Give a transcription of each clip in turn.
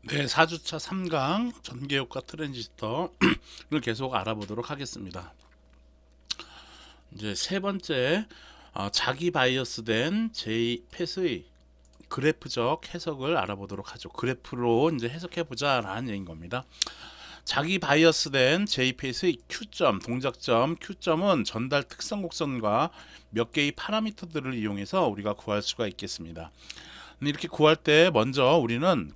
네, 4주차 3강 전기효과 트랜지스터를 계속 알아보도록 하겠습니다. 이제 세 번째, 자기 바이어스된 JFET의 그래프적 해석을 알아보도록 하죠. 그래프로 이제 해석해보자라는 얘기인 겁니다. 자기 바이어스된 JFET의 Q점, 동작점, Q점은 전달 특성 곡선과 몇 개의 파라미터들을 이용해서 우리가 구할 수가 있겠습니다. 이렇게 구할 때 먼저 우리는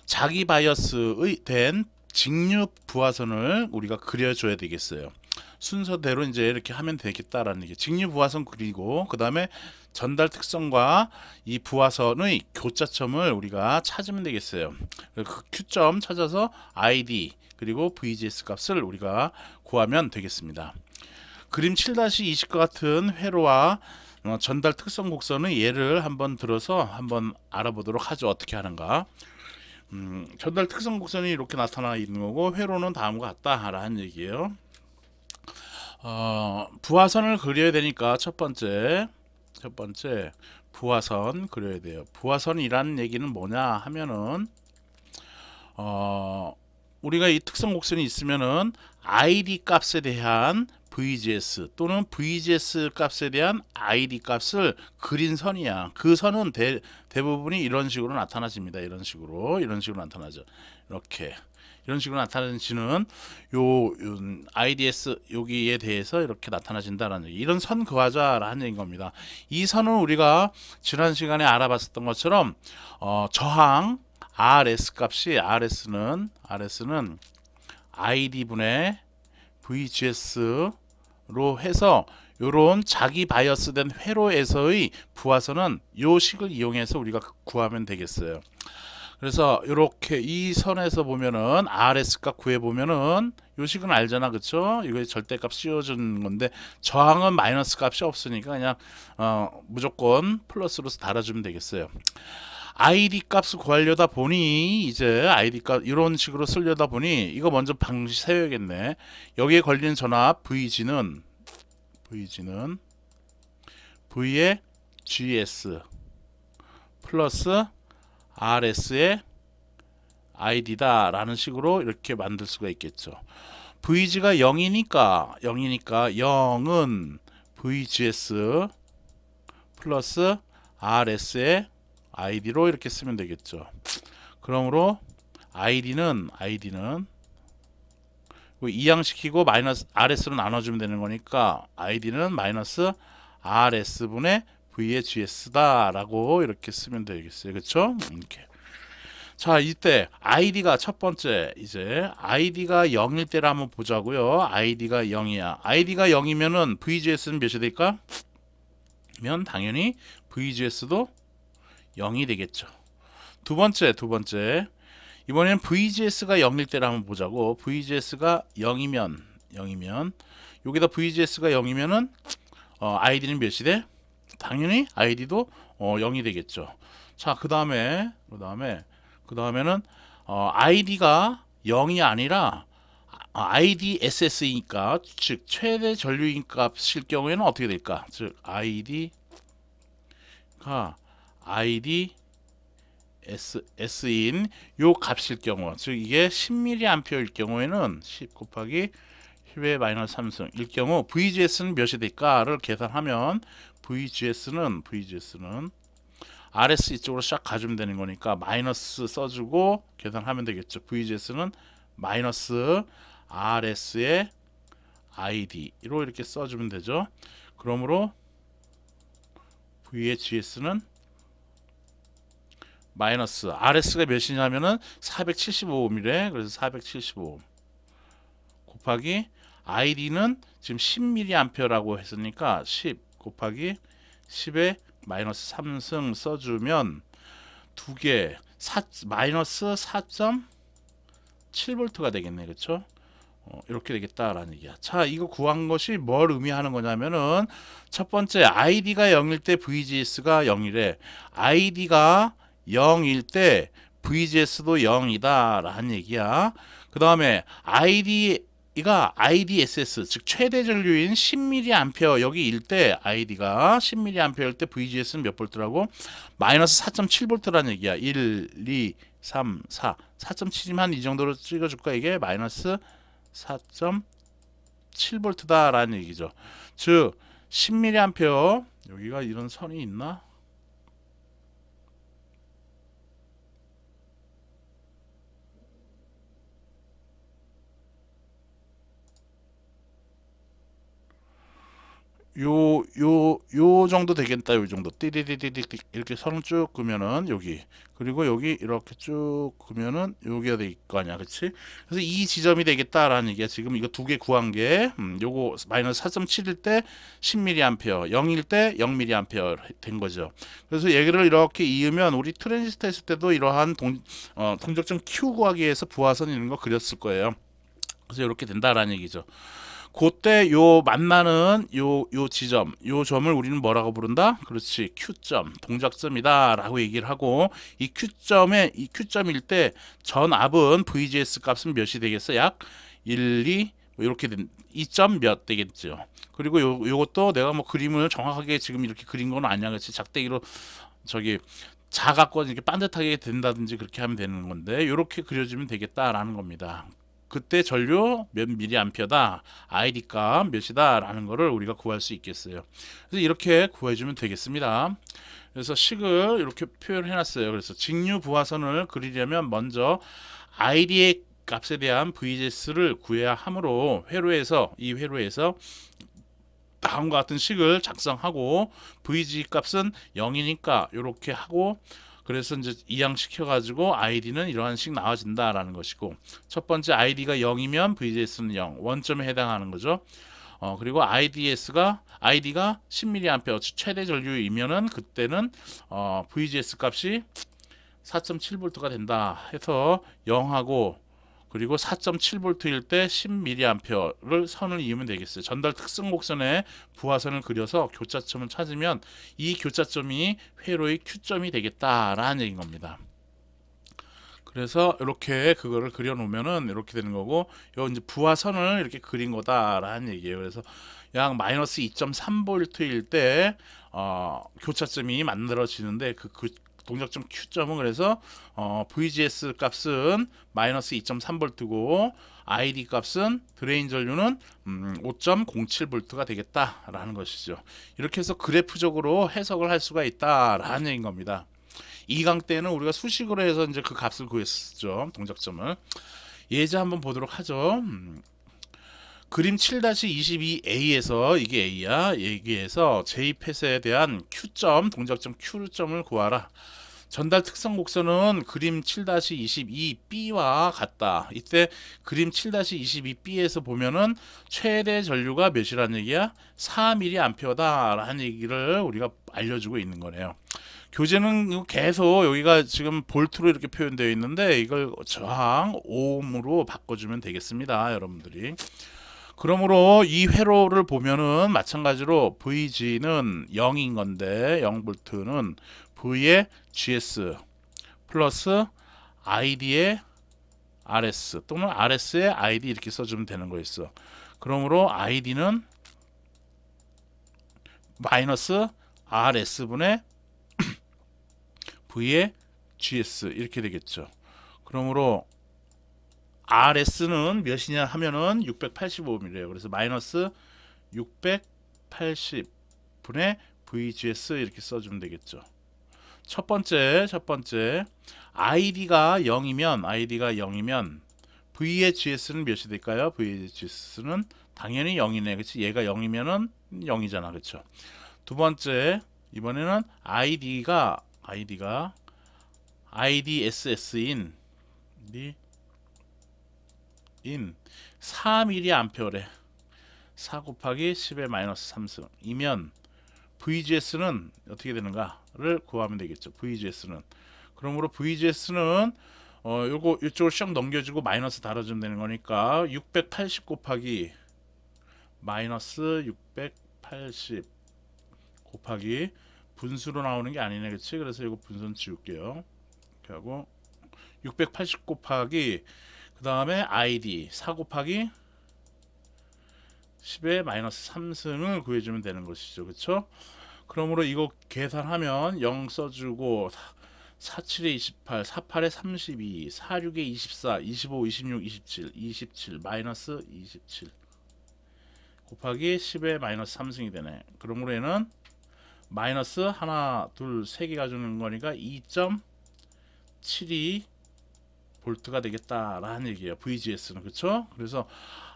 자기 바이어스의 된 직류 부하선을 우리가 그려줘야 되겠어요. 순서대로 이제 이렇게 하면 되겠다라는 얘기. 직류 부하선 그리고 그 다음에 전달 특성과 이 부하선의 교차점을 우리가 찾으면 되겠어요. 그 Q점 찾아서 ID 그리고 VGS 값을 우리가 구하면 되겠습니다. 그림 7-20과 같은 회로와 전달 특성 곡선의 예를 한번 들어서 한번 알아보도록 하죠. 어떻게 하는가. 전달 특성 곡선이 이렇게 나타나 있는 거고 회로는 다음과 같다라는 얘기예요. 부하선을 그려야 되니까 첫 번째 부하선 그려야 돼요. 부하선이라는 얘기는 뭐냐 하면은 우리가 이 특성 곡선이 있으면은 ID 값에 대한 VGS 또는 VGS 값에 대한 ID 값을 그린 선이야. 그 선은 대부분이 이런 식으로 나타나집니다. 이런 식으로 나타나죠. 이런 식으로 나타나지는 요 IDS 여기에 대해서 이렇게 나타나진다라는 얘기. 이런 선 그하자라는 얘기인 겁니다. 이 선은 우리가 지난 시간에 알아봤었던 것처럼 저항 RS 값이 RS는 ID분의 VGS로 해서 요런 자기 바이어스된 회로에서의 부하선은 요 식을 이용해서 우리가 구하면 되겠어요. 그래서 이렇게 이 선에서 보면은 RS 값 구해 보면은 요 식은 알잖아, 그쵸? 이거 절대값 씌워주는 건데 저항은 마이너스 값이 없으니까 그냥 무조건 플러스로 달아주면 되겠어요. ID 값을 구하려다 보니 이제 ID 값 이런 식으로 쓰려다 보니 이거 먼저 방식 세워야겠네. 여기에 걸리는 전압 Vg는 V의 GS 플러스 RS의 ID다 라는 식으로 이렇게 만들 수가 있겠죠. VG가 0이니까 0은 VGS 플러스 RS의 ID로 이렇게 쓰면 되겠죠. 그러므로 ID는 이항시키고 마이너스 RS로 나눠주면 되는 거니까 ID는 마이너스 RS분의 V의 GS다 라고 이렇게 쓰면 되겠어요. 그쵸? 이렇게. 자, 이때 ID가 첫 번째 이제 ID가 0일 때를 한번 보자고요. ID가 0이야. ID가 0이면은 VGS는 몇이 될까? 면 당연히 VGS도 0이 되겠죠. 두 번째 이번에는 VGS가 0일 때를 한번 보자고. VGS가 0이면 여기다 VGS가 0이면은 ID는 몇이 돼? 당연히 ID도 0이 되겠죠. 자, 그 다음에는 ID가 0이 아니라 IDSS이니까 즉 최대 전류인 값일 경우에는 어떻게 될까? 즉 ID가 IDS인 요 값일 경우, 즉 이게 10mA일 경우에는 10 곱하기 10의 마이너스 3승일 경우 VGS는 몇이 될까를 계산하면 VGS는 RS 이쪽으로 싹 가주면 되는 거니까 마이너스 써주고 계산하면 되겠죠. VGS는 마이너스 RS의 ID로 이렇게 써주면 되죠. 그러므로 V의 GS는 마이너스 RS가 몇이냐면은 475ohm이래. 그래서 475 곱하기 ID는 지금 10mA라고 했으니까 10 곱하기 10의 마이너스 3승 써주면 두 개 마이너스 4.7V가 되겠네. 그쵸? 이렇게 되겠다라는 얘기야. 자, 이거 구한 것이 뭘 의미하는 거냐면은 첫 번째 ID가 0일 때 VGS가 0이래. ID가 0일 때 VGS도 0이다 라는 얘기야. 그 다음에 ID가 IDSS 즉 최대 전류인 10mA 여기일 때 ID가 10mA일 때 VGS는 몇 볼트라고? 마이너스 4.7V라는 얘기야. 1, 2, 3, 4, 4.7이면 이 정도로 찍어줄까? 이게 마이너스 4.7V 라는 얘기죠. 즉 10mA, 여기가 이런 선이 있나? 요 정도 되겠다. 요 정도 띠디디디디 이렇게 선을 쭉 그으면은 여기, 그리고 여기 이렇게 쭉 그으면은 여기가 될 거 아니야, 그치? 그래서 이 지점이 되겠다라는 얘기야. 지금 이거 두 개 구한 게 요거 마이너스 4.7일 때 10mA, 0일 때 0mA 된 거죠. 그래서 얘기를 이렇게 이으면 우리 트랜지스터 했을 때도 이러한 동적점 Q 구하기 위해서 부하선 있는 거 그렸을 거예요. 그래서 이렇게 된다라는 얘기죠. 그때 요 만나는 요 지점, 요 점을 우리는 뭐라고 부른다? 그렇지, Q점, 동작점이다 라고 얘기를 하고, 이 Q점일 때 전압은 VGS 값은 몇이 되겠어? 약 1, 2, 뭐 이렇게 된 2점 몇 되겠죠. 그리고 요것도 내가 뭐 그림을 정확하게 지금 이렇게 그린 건 아니야. 그렇지? 작대기로 저기 작았고 이렇게 반듯하게 된다든지 그렇게 하면 되는 건데, 이렇게 그려주면 되겠다라는 겁니다. 그때 전류 몇 미리암페어다, ID 값 몇이다 라는 거를 우리가 구할 수 있겠어요. 그래서 이렇게 구해주면 되겠습니다. 그래서 식을 이렇게 표현해 놨어요. 그래서 직류 부하선을 그리려면 먼저 ID의 값에 대한 VGS를 구해야 하므로 이 회로에서 다음과 같은 식을 작성하고, VG 값은 0이니까 이렇게 하고, 그래서 이제 이항시켜 가지고 ID는 이러한 식 나와진다라는 것이고, 첫 번째 ID가 0이면 VGS는 0, 원점에 해당하는 거죠. 그리고 ID가 10mA 최대 전류이면은 그때는 VGS 값이 4.7V가 된다 해서 0하고, 그리고 4.7V일 때 10mA를 선을 이으면 되겠어요. 전달 특성 곡선에 부하선을 그려서 교차점을 찾으면 이 교차점이 회로의 Q점이 되겠다라는 얘기인 겁니다. 그래서 이렇게 그거를 그려 놓으면은 이렇게 되는 거고, 요 이제 부하선을 이렇게 그린 거다라는 얘기예요. 그래서 약 마이너스 2.3V일 때 교차점이 만들어지는데, 그 동작점 Q점은 그래서 VGS 값은 마이너스 2.3V고 ID 값은 드레인 전류는 5.07V가 되겠다라는 것이죠. 이렇게 해서 그래프적으로 해석을 할 수가 있다라는 얘기인 겁니다. 2강 때는 우리가 수식으로 해서 이제 그 값을 구했었죠. 동작점을. 예제 한번 보도록 하죠. 그림 7-22A에서, 이게 A야. 여기에서 J펫에 대한 Q점, 동작점 Q점을 구하라. 전달 특성 곡선은 그림 7-22B와 같다. 이때 그림 7-22B에서 보면은 최대 전류가 몇이라는 얘기야? 4mA다 라는 얘기를 우리가 알려주고 있는 거네요. 교재는 계속 여기가 지금 볼트로 이렇게 표현되어 있는데, 이걸 저항 오음으로 바꿔주면 되겠습니다, 여러분들이. 그러므로 이 회로를 보면은 마찬가지로 VG는 0인 건데, 0V는 V의 GS 플러스 ID의 RS 또는 RS의 ID 이렇게 써주면 되는 거였어. 그러므로 ID는 마이너스 RS분의 V의 GS 이렇게 되겠죠. 그러므로 RS는 몇이냐 하면은 685mm예요. 그래서 마이너스 680분의 VGS 이렇게 써주면 되겠죠. 첫 번째 ID가 0이면 V의 GS는 몇이 될까요? V의 GS는 당연히 0이네. 그치? 얘가 0이면은 0이잖아. 그쵸? 두 번째, 이번에는 ID가 IDSS인 4mA래. 4 곱하기 10의 마이너스 3승 이면 VGS는 어떻게 되는가를 구하면 되겠죠. VGS는, 그러므로 VGS는 요거 이쪽으로 샥 넘겨주고 마이너스 달아주면 되는 거니까 680 곱하기 마이너스 680 곱하기 분수로 나오는 게 아니네, 그치? 그래서 이거 분수는 지울게요. 이렇게 하고 680 곱하기 그 다음에 ID 4 곱하기 10의 마이너스 3승을 구해주면 되는 것이죠. 그쵸? 그러므로 이거 계산하면 0 써주고 47에 28, 48에 32, 46에 24, 25, 26, 27, 27 마이너스 27 곱하기 10에 마이너스 3승이 되네. 그러므로 얘는 마이너스 하나, 둘, 세 개 가지는 거니까 2.72 볼트가 되겠다라는 얘기예요. VGS는 그렇죠? 그래서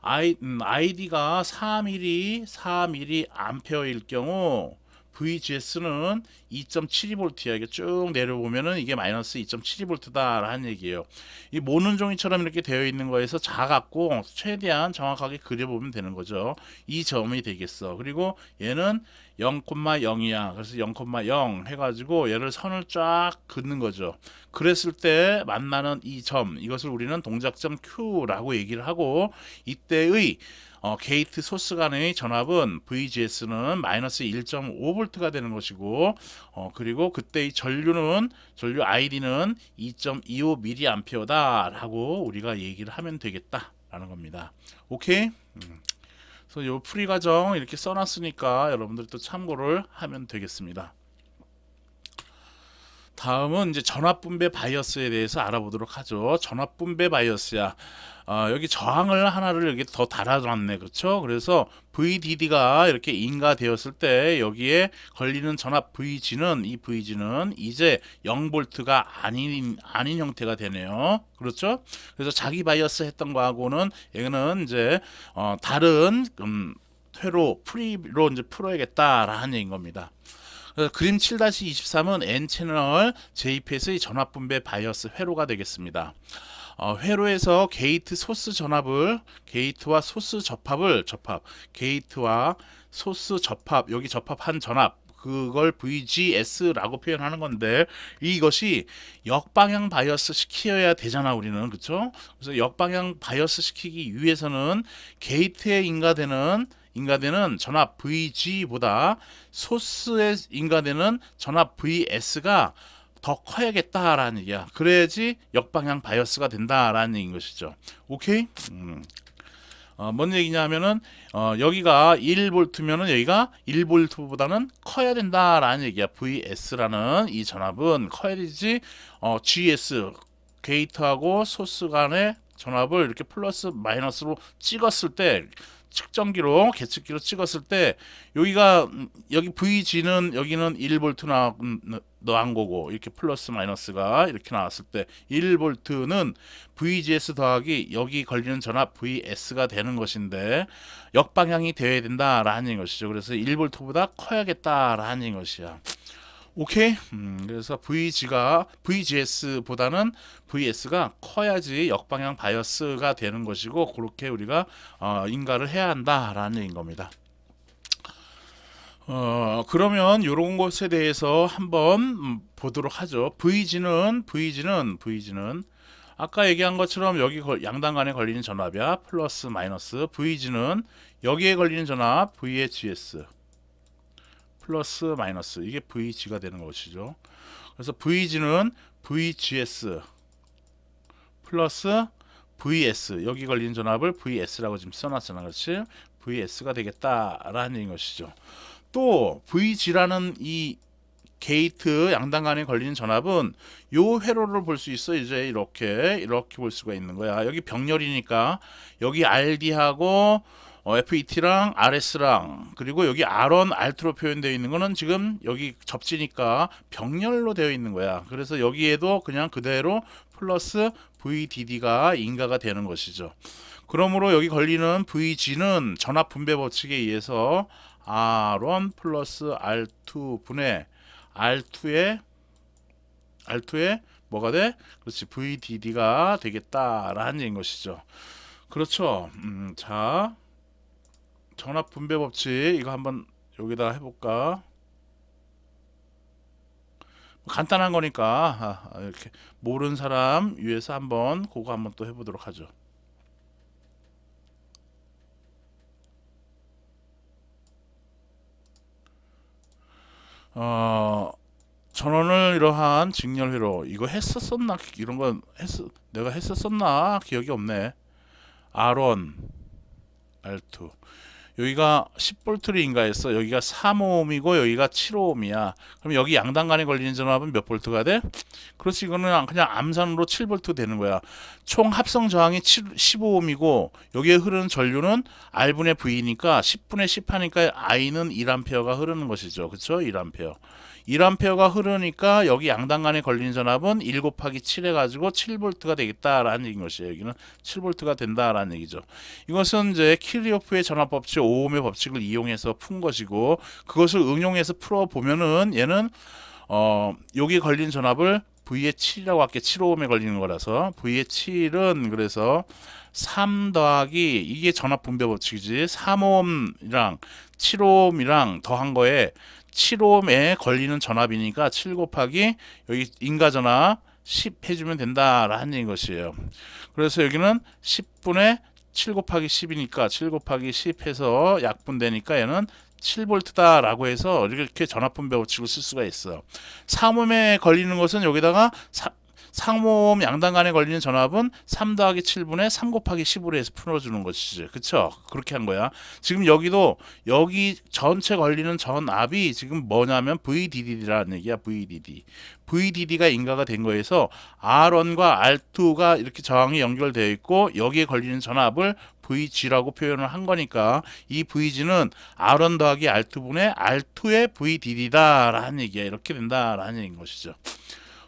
ID가 4mm 암페어일 경우 VGS는 2.72V야. 이게 쭉 내려보면은 이게 마이너스 2.72V다라는 얘기예요. 이 모는 종이처럼 이렇게 되어 있는 거에서 작았고 최대한 정확하게 그려보면 되는 거죠. 이 점이 되겠어. 그리고 얘는 0,0이야. 그래서 0,0 해가지고 얘를 선을 쫙 긋는 거죠. 그랬을 때 만나는 이 점, 이것을 우리는 동작점 Q라고 얘기를 하고, 이때의 게이트 소스 간의 전압은 VGS는 마이너스 1.5V가 되는 것이고, 그리고 그때의 전류 ID는 2.25mA 라고 우리가 얘기를 하면 되겠다라는 겁니다. 오케이? 그래서 요 풀이 과정 이렇게 써놨으니까 여러분들 또 참고를 하면 되겠습니다. 다음은 이제 전압분배 바이어스에 대해서 알아보도록 하죠. 전압분배 바이어스야. 여기 저항을 하나를 여기 더 달아놨네. 그렇죠? 그래서 VDD가 이렇게 인가되었을 때 여기에 걸리는 전압 VG는 이제 0V가 아닌 형태가 되네요. 그렇죠? 그래서 자기 바이어스 했던 거하고는 얘는 이제 다른 회로 프리로 이제 풀어야겠다라는 얘기인 겁니다. 그림 7-23은 N채널 JPS의 전압분배 바이어스 회로가 되겠습니다. 회로에서 게이트 소스 전압을 게이트와 소스 게이트와 소스 접합, 여기 접합한 전압, 그걸 VGS라고 표현하는 건데, 이것이 역방향 바이어스 시켜야 되잖아 우리는. 그렇죠? 그래서 역방향 바이어스 시키기 위해서는 게이트에 인가되는 전압 VG보다 소스에 인가되는 전압 VS가 더 커야겠다라는 얘기야. 그래야지 역방향 바이어스가 된다라는 얘기인 것이죠. 오케이? 뭔 얘기냐면은 여기가 1V면은 여기가 1V보다는 커야 된다라는 얘기야. VS라는 이 전압은 커야 되지. GS 게이트하고 소스 간의 전압을 이렇게 플러스 마이너스로 찍었을 때, 측정기로 계측기로 찍었을 때 여기 VG는 여기는 1V 나온 거고, 이렇게 플러스 마이너스가 이렇게 나왔을 때 1V는 VGS 더하기 여기 걸리는 전압 VS가 되는 것인데, 역방향이 되어야 된다라는 것이죠. 그래서 1V보다 커야겠다라는 것이야. 오케이? 그래서 VGS보다는 VS가 커야지 역방향 바이어스가 되는 것이고, 그렇게 우리가 인가를 해야 한다라는 얘기인 겁니다. 그러면 이런 것에 대해서 한번 보도록 하죠. VG는 아까 얘기한 것처럼 여기 양당 간에 걸리는 전압이야. 플러스 마이너스. VG는 여기에 걸리는 전압 VHS 플러스 마이너스, 이게 VG가 되는 것이죠. 그래서 VG는 VGS 플러스 VS, 여기 걸리는 전압을 VS라고 지금 써놨잖아. 그렇지? VS가 되겠다라는 것이죠. 또 VG라는 이 게이트 양당 간에 걸리는 전압은 요 회로를 볼 수 있어. 이제 이렇게 볼 수가 있는 거야. 여기 병렬이니까 여기 RD하고 FET랑 RS랑, 그리고 여기 R1, R2로 표현되어 있는 거는 지금 여기 접지니까 병렬로 되어 있는 거야. 그래서 여기에도 그냥 그대로 플러스 VDD가 인가가 되는 것이죠. 그러므로 여기 걸리는 VG는 전압 분배 법칙에 의해서 R1 플러스 R2 분의 R2에 뭐가 돼? 그렇지, VDD가 되겠다라는 것이죠. 그렇죠. 자, 전압 분배 법칙 이거 한번 여기다 해볼까? 간단한 거니까 이렇게 모르는 사람 위해서 한번 그거 한번 또 해보도록 하죠. 전원을 이러한 직렬회로, 이거 했었었나? 이런 건 내가 했었었나? 기억이 없네. R1, R2. 여기가 10V를 인가했어. 여기가 3ohm이고 여기가 7ohm이야. 그럼 여기 양단간에 걸리는 전압은 몇 볼트가 돼? 그렇지, 이거는 그냥 암산으로 7V 되는 거야. 총 합성 저항이 15ohm이고 여기에 흐르는 전류는 R분의 V니까 10분의 10 하니까 I는 1A가 흐르는 것이죠. 그쵸? 1A. 1A가 흐르니까 여기 양단간에 걸리는 전압은 1 곱하기 7 해가지고 7V가 되겠다라는 얘기인 것이에요. 여기는 7V가 된다라는 얘기죠. 이것은 이제 키르호프의 전압 법칙, 오음의 법칙을 이용해서 푼 것이고, 그것을 응용해서 풀어 보면은 얘는 여기 걸린 전압을 V의 7이라고 할게. 7ohm에 걸리는 거라서 V의 7은 그래서 3 더하기 이게 전압 분배 법칙이지. 3ohm이랑 7ohm이랑 더한 거에 7ohm에 걸리는 전압이니까 7 곱하기 여기 인가 전압 10 해주면 된다라는 것이에요. 그래서 여기는 10분의 7 곱하기 10이니까 7 곱하기 10 해서 약분되니까 얘는 7V다 라고 해서 이렇게 전압분배 법칙을 쓸 수가 있어. 3ohm에 걸리는 것은 여기다가 3ohm 양단간에 걸리는 전압은 3 더하기 7분의 3 곱하기 10으로 해서 풀어주는 것이지. 그쵸? 그렇게 한 거야. 지금 여기도 여기 전체 걸리는 전압이 지금 뭐냐면 VDD라는 얘기야. VDD. VDD가 인가가 된 거에서 R1과 R2가 이렇게 저항이 연결되어 있고 여기에 걸리는 전압을 VG라고 표현을 한 거니까 이 VG는 R1 더하기 R2분의 R2의 VDD다 라는 얘기야. 이렇게 된다 라는 얘기인 것이죠.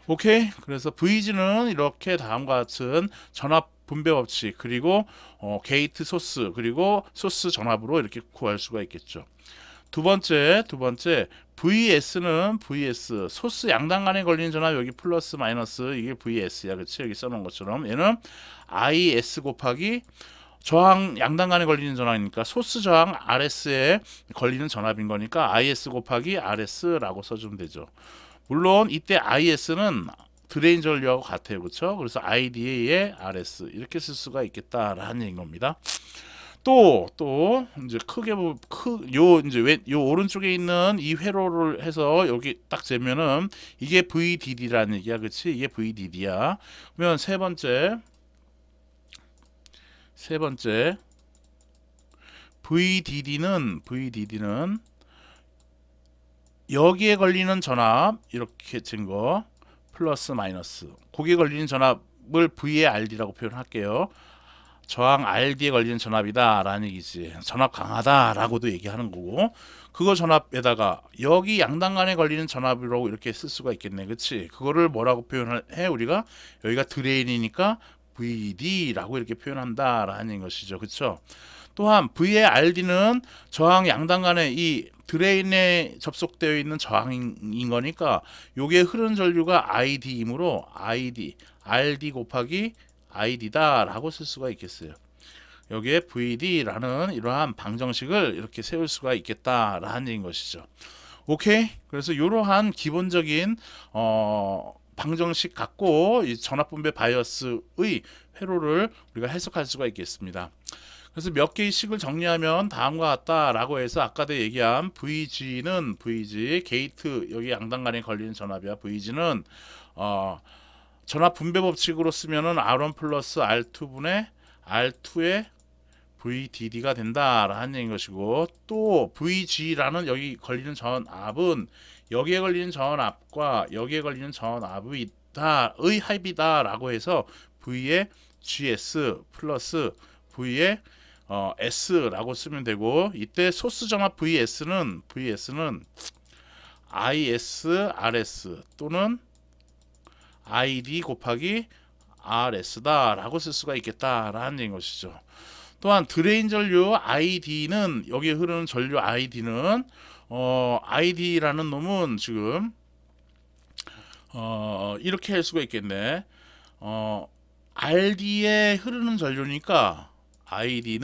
오케이. 그래서 VG는 이렇게 다음과 같은 전압 분배 법칙 그리고 게이트 소스 그리고 소스 전압으로 이렇게 구할 수가 있겠죠. 두 번째 VS는 VS 소스 양단간에 걸리는 전압 여기 플러스 마이너스 이게 VS야. 그치? 여기 써놓은 것처럼 얘는 IS 곱하기 저항 양단간에 걸리는 전압이니까 소스 저항 RS에 걸리는 전압인 거니까 IS 곱하기 RS라고 써주면 되죠. 물론 이때 IS는 드레인 전류하고 같아요. 그렇죠? 그래서 IDA의 RS 이렇게 쓸 수가 있겠다라는 얘기인 겁니다. 또 이제 크게 요 오른쪽에 있는 이 회로를 해서 여기 딱 재면은 이게 VDD라는 얘기야. 그렇지? 이게 VDD야. 그러면 세 번째 VDD는 여기에 걸리는 전압 이렇게 된 거 플러스 마이너스 거기에 걸리는 전압을 V의 RD라고 표현할게요. 저항 RD에 걸리는 전압이다 라는 얘기지. 전압 강하다 라고도 얘기하는 거고 그거 전압에다가 여기 양단간에 걸리는 전압이라고 이렇게 쓸 수가 있겠네. 그치? 그거를 뭐라고 표현해 우리가 여기가 드레인이니까 VD라고 이렇게 표현한다 라는 것이죠. 그쵸? 또한 V의 RD는 저항 양단간에 이 드레인에 접속되어 있는 저항인 거니까 요게 흐르는 전류가 ID이므로 RD 곱하기 ID다 라고 쓸 수가 있겠어요. 여기에 VD라는 이러한 방정식을 이렇게 세울 수가 있겠다라는 것이죠. 오케이. 그래서 이러한 기본적인 방정식 갖고 이 전압분배 바이어스의 회로를 우리가 해석할 수가 있겠습니다. 그래서 몇 개의 식을 정리하면 다음과 같다라고 해서 아까도 얘기한 VG는 VG 게이트 여기 양단간에 걸리는 전압이야. VG는 전압 분배 법칙으로 쓰면은 R1 플러스 R2분의 R2의 VDD가 된다라는 얘기인 것이고 또 VG라는 여기 걸리는 전압은 여기에 걸리는 전압과 여기에 걸리는 전압의 합이다라고 해서 V의 GS 플러스 V의 S라고 쓰면 되고 이때 소스 전압 VS는 IS RS 또는 ID 곱하기 RS다 라고 쓸 수가 있겠다라는 것이죠. 또한 드레인 전류 ID는 여기에 흐르는 전류 ID는 ID라는 놈은 지금 이렇게 할 수가 있겠네. RD에 흐르는 전류니까 RD에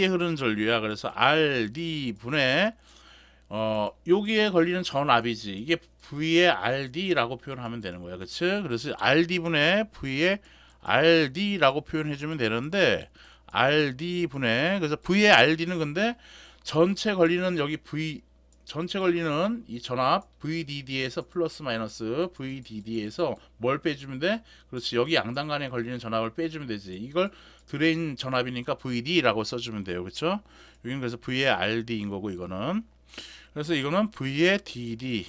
흐르는 전류야. 그래서 RD 분의 여기에 걸리는 전압이지. 이게 V의 RD라고 표현하면 되는 거야. 그치? 그래서 RD 분의 V의 RD라고 표현해주면 되는데 RD 분의 그래서 V의 RD는 근데 전체 걸리는 여기 V 전체 걸리는 이 전압 VDD에서 플러스 마이너스 VDD에서 뭘 빼주면 돼? 그렇지. 여기 양단간에 걸리는 전압을 빼주면 되지. 이걸 드레인 전압이니까 VD라고 써주면 돼요. 그렇죠? 여기는 그래서 V의 RD인 거고 이거는. 그래서 이거는 V의 DD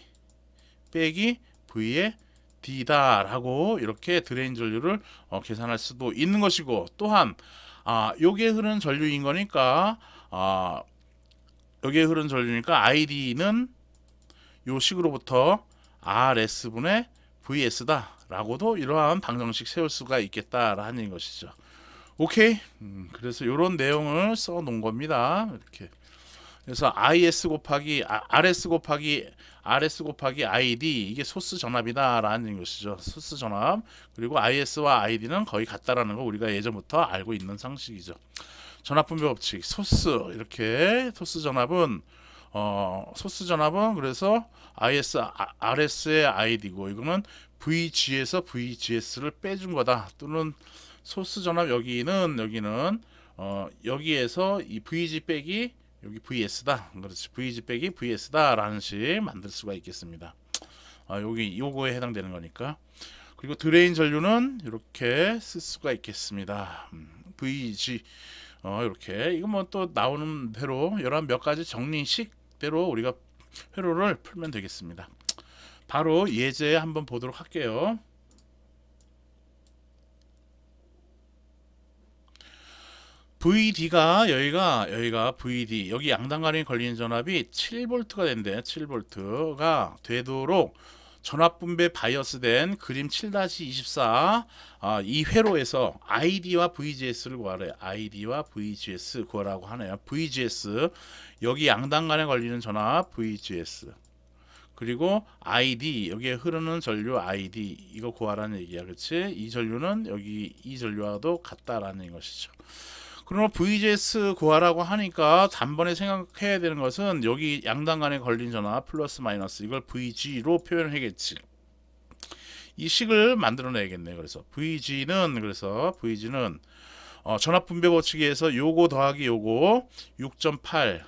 빼기 V의 D다라고 이렇게 드레인 전류를 계산할 수도 있는 것이고, 또한 요게 흐르는 전류인 거니까 여기에 흐르는 전류니까 ID는 요 식으로부터 RS분의 VS다 라고도 이러한 방정식 세울 수가 있겠다라는 것이죠. 오케이. 그래서 이런 내용을 써 놓은 겁니다. 이렇게. 그래서 RS 곱하기 ID 이게 소스 전압이다라는 것이죠. 소스 전압. 그리고 IS와 ID는 거의 같다라는 거 우리가 예전부터 알고 있는 상식이죠. 전압 분배 법칙. 소스 이렇게 소스 전압은 그래서 RS의 ID고 이거는 VG에서 VGS를 빼준 거다. 또는 소스 전압 여기는 여기에서 이 VG 빼기 여기 VS다. 그렇지. VG 빼기 VS다라는 식 만들 수가 있겠습니다. 여기 요거에 해당되는 거니까. 그리고 드레인 전류는 이렇게 쓸 수가 있겠습니다. VG 이렇게 이거 뭐 또 나오는 대로 여러 몇 가지 정리식대로 우리가 회로를 풀면 되겠습니다. 바로 예제 한번 보도록 할게요. VD가 여기가 VD 여기 양단간에 걸리는 전압이 7V가 된대. 7V가 되도록 전압 분배 바이어스된 그림 7-24 이 회로에서 ID와 VGS를 구하래. ID와 VGS 구하라고 하네요. VGS 여기 양단간에 걸리는 전압 VGS 그리고 ID 여기에 흐르는 전류 ID 이거 구하라는 얘기야. 그렇지? 이 전류는 여기 이 전류와도 같다라는 것이죠. 그러면 VGS 구하라고 하니까 단번에 생각해야 되는 것은 여기 양단간에 걸린 전압 플러스 마이너스 이걸 VG로 표현하겠지. 이 식을 만들어내야겠네. 그래서 VG는 전압 분배 법칙에서 요거 더하기 요거 6.8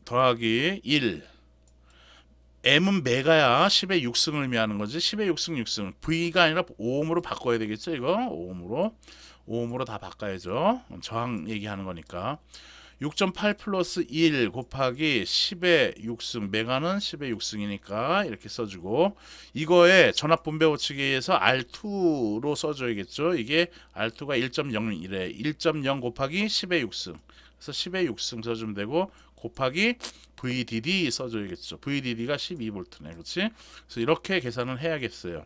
더하기 1 M은 메가야 10의 6승을 의미하는 거지. 10의 6승 6승 V가 아니라 오음으로 바꿔야 되겠죠. 이거 오음으로 다 바꿔야죠. 저항 얘기하는 거니까 6.8 플러스 1 곱하기 10의 6승 메가는 10의 6승이니까 이렇게 써주고 이거에 전압 분배 법칙에 의해서 R2로 써줘야겠죠. 이게 R2가 1.0이래. 1.0 곱하기 10의 6승 그래서 10의 6승 써주면 되고 곱하기 VDD 써줘야겠죠. VDD가 12V네. 그렇지? 그래서 이렇게 계산을 해야겠어요.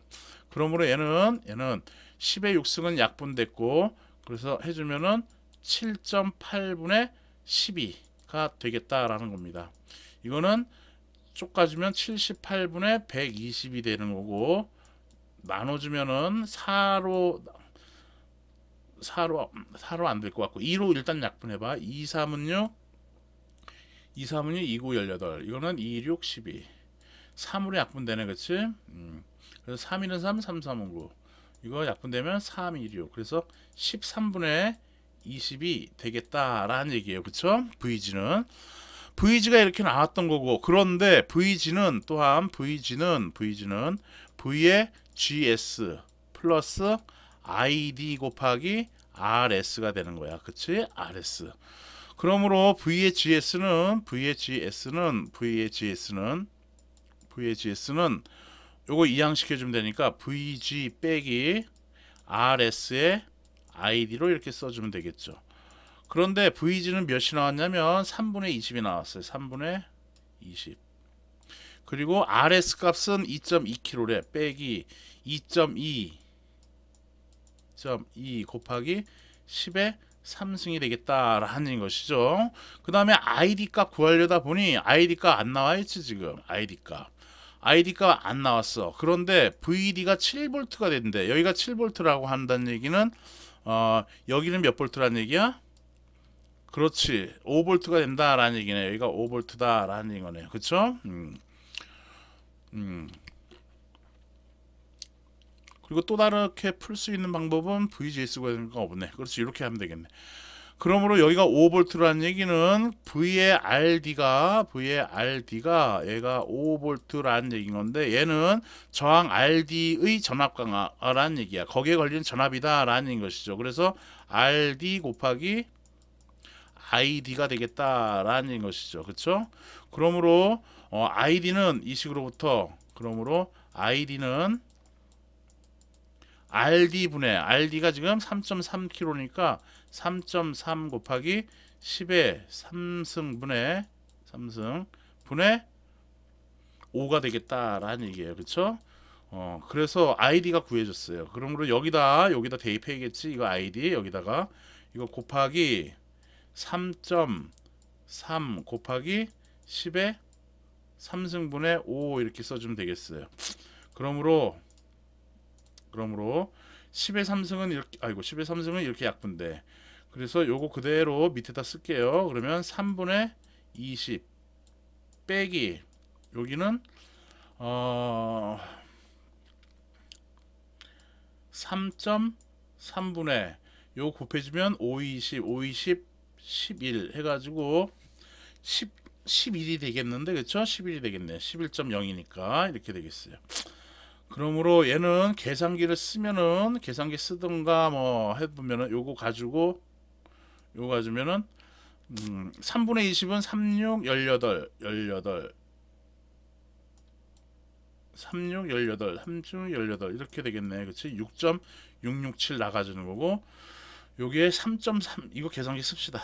그러므로 얘는 10의 6승은 약분됐고 그래서 해주면은 7.8분의 12가 되겠다라는 겁니다. 이거는 쫓아주면 78분의 120이 되는 거고 나눠주면은 4로 안 될 것 같고 2로 일단 약분해봐. 2, 3은 6 2, 3은 2, 9, 18 이거는 2, 6, 12 3으로 약분되네. 그치? 그래서 3, 2는 3, 3, 3은 9 이거 약분되면 3, 1, 6 그래서 13분의 20이 되겠다라는 얘기예요. 그쵸? VG가 이렇게 나왔던 거고 그런데 VG는 V의 GS 플러스 ID 곱하기 RS가 되는 거야. 그치? RS 그러므로 V의 GS는 요거 이항시켜주면 되니까 VG 빼기 RS의 ID로 이렇게 써주면 되겠죠. 그런데 VG는 몇이 나왔냐면 3분의 20이 나왔어요. 3분의 20 그리고 RS 값은 2.2kg래. 빼기 2.2 곱하기 10의 3승이 되겠다라는 것이죠. 그 다음에 ID 값 구하려다 보니 ID 값 안 나와 있지. 지금 ID 값 안 나왔어. 그런데 VD가 7V가 된대. 여기가 7V라고 한다는 얘기는 여기는 몇 볼트라는 얘기야? 그렇지. 5V가 된다라는 얘기네. 여기가 5V다라는 얘기네. 그쵸? 그리고 또 다르게 풀 수 있는 방법은 VGS 구하는 거 없네. 그렇지. 이렇게 하면 되겠네. 그러므로 여기가 5V라는 얘기는 VARD가 얘가 5V라는 얘기인 건데 얘는 저항 RD의 전압 강화라는 얘기야. 거기에 걸린 전압이다라는 것이죠. 그래서 RD 곱하기 ID가 되겠다라는 것이죠. 그렇죠? 그러므로 ID는 이 식으로부터 그러므로 ID는 RD분의 RD가 지금 3.3kg니까 3.3 곱하기 10의 3승분의 5가 되겠다라는 얘기예요. 그렇죠? 그래서 ID가 구해졌어요. 그러므로 여기다 대입해야겠지. 이거 ID 여기다가 이거 곱하기 3.3 곱하기 10의 3승분의 5 이렇게 써주면 되겠어요. 그러므로 10의 3승은 이렇게 10의 3승은 이렇게 약분돼. 그래서 요거 그대로 밑에다 쓸게요. 그러면 3분의 20 빼기 여기는 3.3분의 요 곱해주면 5, 20, 5, 20, 11 해가지고 11이 되겠는데 그쵸? 11이 되겠네. 11.0이니까 이렇게 되겠어요. 그러므로 얘는 계산기를 쓰면은 계산기 쓰든가 뭐 해보면은 요거 가지면은 3분의 20은 36, 18 36, 18 36, 18 이렇게 되겠네. 그치? 6.667 나가주는 거고 여기에 3.3 이거 계산기 씁시다.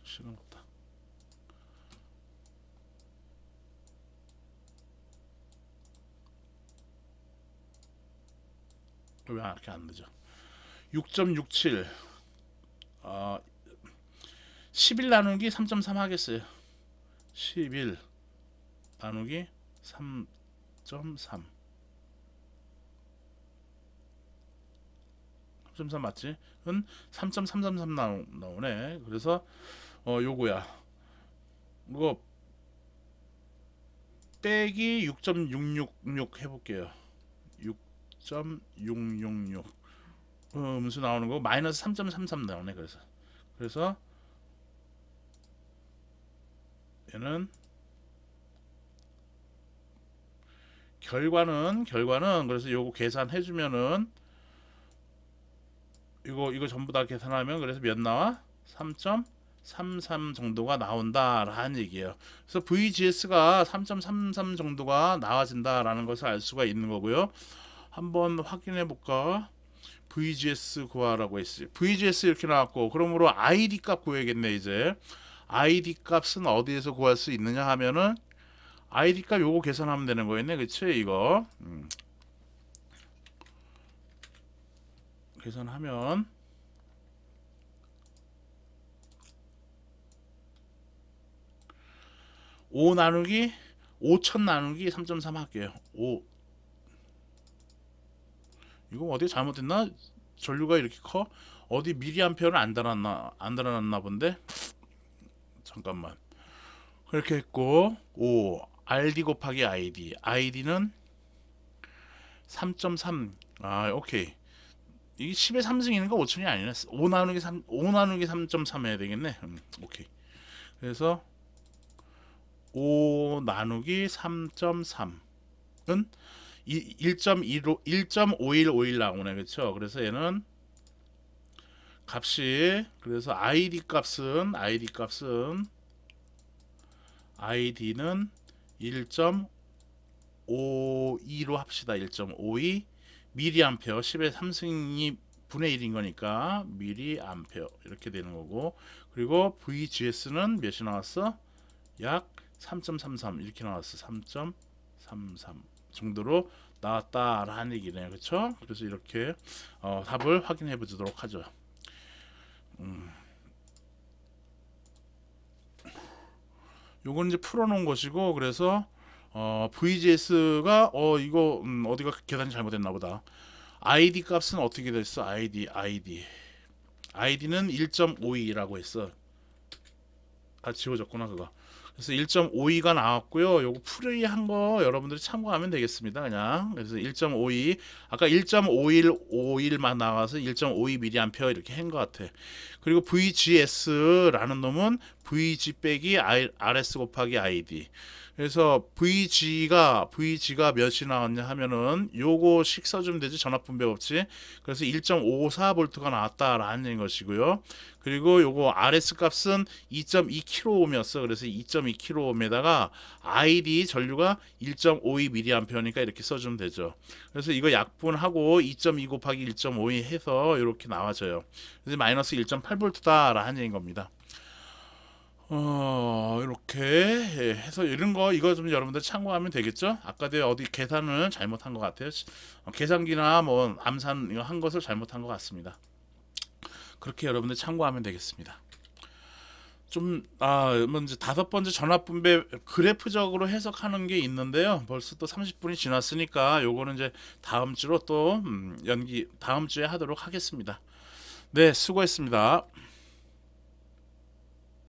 시간 없다. 왜 이렇게 안 되죠? 6.67 11 나누기 3.3 하겠어요. 11 나누기 3.3 3.3 맞지? 은 3.333 나오네. 그래서 요거야. 이거 빼기 6.666 해볼게요. 6.666 음수 나오는 거 마이너스 3.33 나오네. 그래서 얘는 결과는 그래서 요거 계산해주면은 이거 전부 다 계산하면 그래서 몇 나와? 3.33 정도가 나온다라는 얘기예요. 그래서 VGS가 3.33 정도가 나와진다라는 것을 알 수가 있는 거고요. 한번 확인해 볼까? VGS 구하라고 했어요. VGS 이렇게 나왔고 그러므로 ID 값 구해야겠네. 이제 ID 값은 어디에서 구할 수 있느냐 하면은 ID 값 요거 계산하면 되는 거였네. 그치? 이거 계산하면 5 나누기 5000 나누기 3.3 할게요. 5 이거 어디 잘못됐나? 전류가 이렇게 커? 어디 미리암페어는 안 달아놨나 본데? 잠깐만. 그렇게 했고 5 RD 곱하기 ID는 3.3 오케이. 이게 10의 3승이니까 5천이 아니네. 5 나누기 3.3 해야 되겠네. 오케이. 그래서 5 나누기 3.3은 1.5151 나오네. 그렇죠? 그래서 얘는 값이 그래서 ID는 1.52로 합시다. 1.52 미리암페어 10의 3승이 분의 1인 거니까 미리암페어 이렇게 되는 거고 그리고 VGS는 몇이 나왔어? 약 3.33 이렇게 나왔어. 3.33 정도로 나왔다라는 얘기네요. 그렇죠? 그래서 이렇게 답을 확인해 보도록 하죠. 요건 이제 풀어놓은 것이고 그래서 VGS가 이거 어디가 계산이 잘못됐나 보다. ID 값은 어떻게 됐어? ID는 1.52라고 했어. 지워졌구나 그거. 그래서 1.52가 나왔고요. 요거 풀이한 거 여러분들이 참고하면 되겠습니다. 그냥 그래서 1.52 아까 1.5151만 나와서 1.52mA 이렇게 한 것 같아. 그리고 VGS라는 놈은 VG 빼기 RS 곱하기 ID. 그래서 VG가 몇이 나왔냐 하면은 요거씩 써주면 되지, 전압분배 없이. 그래서 1.54V가 나왔다라는 것이고요. 그리고 요거 RS 값은 2.2kΩ였어. 그래서 2.2kΩ에다가 ID 전류가 1.52mA니까 이렇게 써주면 되죠. 그래서 이거 약분하고 2.2 곱하기 1.52 해서 이렇게 나와져요. 그래서 마이너스 1.8V다라는 얘기인 겁니다. 이렇게 해서 이런 거 이거 좀 여러분들 참고하면 되겠죠? 아까 내가 어디 계산을 잘못한 것 같아요. 계산기나 뭐 암산 이거 한 것을 잘못한 것 같습니다. 그렇게 여러분들 참고하면 되겠습니다. 먼저 다섯 번째 전압분배 그래프적으로 해석하는 게 있는데요. 벌써 또 30분이 지났으니까 요거는 이제 다음 주로 또 다음 주에 하도록 하겠습니다. 네, 수고했습니다.